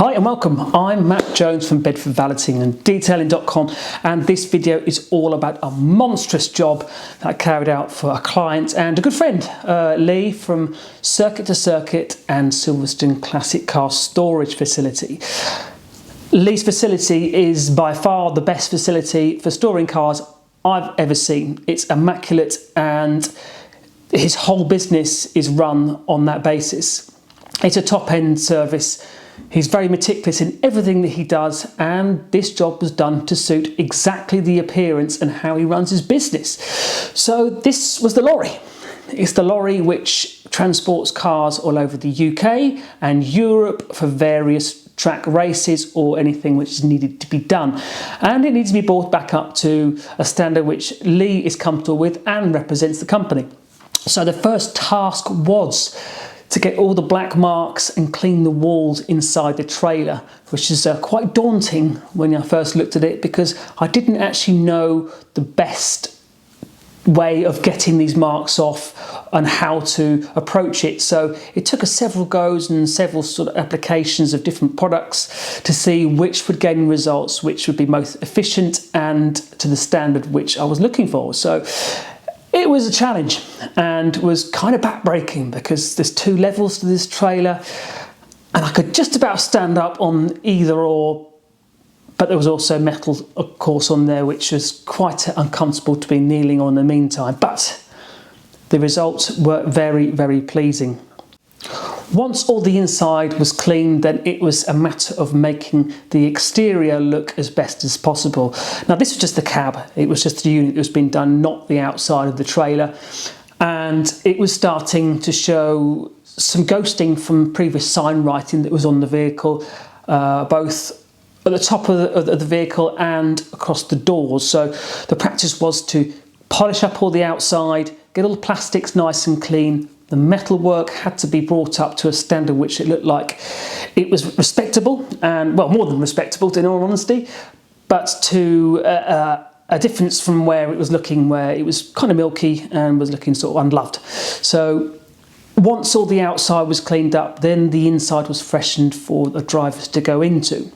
Hi and welcome, I'm Matt Jones from Bedford Valeting and Detailing.com, and this video is all about a monstrous job that I carried out for a client and a good friend, Lee from Circuit to Circuit and Silverstone Classic Car Storage Facility. Lee's facility is by far the best facility for storing cars I've ever seen. It's immaculate and his whole business is run on that basis. It's a top-end service. He's very meticulous in everything that he does, and this job was done to suit exactly the appearance and how he runs his business. So this was the Lorry. It's the Lorry which transports cars all over the UK and Europe for various track races or anything which is needed to be done. And it needs to be brought back up to a standard which Lee is comfortable with and represents the company. So the first task was to get all the black marks and clean the walls inside the trailer, which is quite daunting when I first looked at it, because I didn't actually know the best way of getting these marks off and how to approach it. So it took us several goes and several sort of applications of different products to see which would gain results, which would be most efficient and to the standard which I was looking for. So it was a challenge and was kind of backbreaking because there's two levels to this trailer and I could just about stand up on either or, but there was also metal, of course, on there, which was quite uncomfortable to be kneeling on in the meantime. But the results were very, very pleasing. Once all the inside was cleaned, then it was a matter of making the exterior look as best as possible. Now this was just the cab, it was just the unit that was being done, not the outside of the trailer. And it was starting to show some ghosting from previous sign writing that was on the vehicle, both at the top of the vehicle and across the doors. So the practice was to polish up all the outside, get all the plastics nice and clean. The metalwork had to be brought up to a standard which it looked like it was respectable, and well, more than respectable in all honesty, but to a difference from where it was looking, where it was kind of milky and was looking sort of unloved. So once all the outside was cleaned up, then the inside was freshened for the drivers to go into.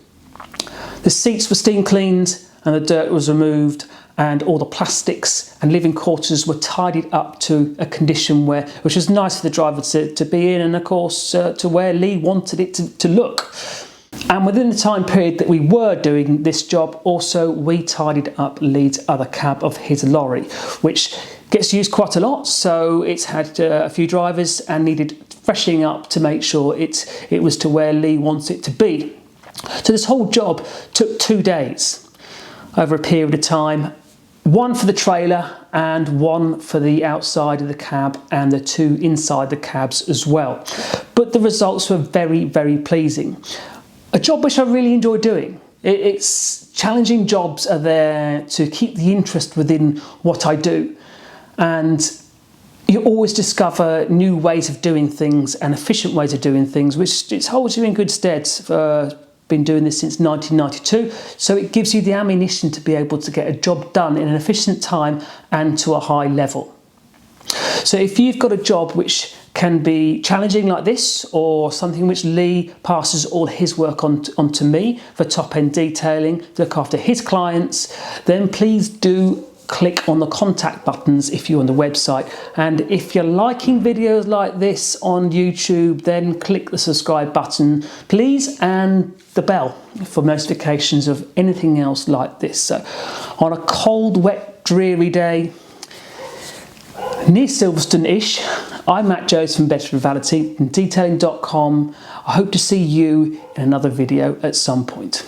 The seats were steam cleaned and the dirt was removed, and all the plastics and living quarters were tidied up to a condition which was nice for the driver to be in, and of course to where Lee wanted it to look. And within the time period that we were doing this job, also we tidied up Lee's other cab of his Lorry, which gets used quite a lot, so it's had a few drivers and needed freshening up to make sure it was to where Lee wants it to be. So this whole job took 2 days over a period of time. One for the trailer and one for the outside of the cab and the two inside the cabs as well. But the results were very, very pleasing. A job which I really enjoy doing. It's challenging jobs are there to keep the interest within what I do. And you always discover new ways of doing things and efficient ways of doing things, which it holds you in good stead. Been doing this since 1992, so it gives you the ammunition to be able to get a job done in an efficient time and to a high level. So if you've got a job which can be challenging like this, or something which Lee passes all his work on to me for top-end detailing, to look after his clients, then please do click on the contact buttons if you're on the website. And if you're liking videos like this on YouTube, then click the subscribe button please, and the bell for notifications of anything else like this. So on a cold, wet, dreary day near Silverstone-ish, I'm Matt Jones from Bedford Valeting and Detailing.com. I hope to see you in another video at some point.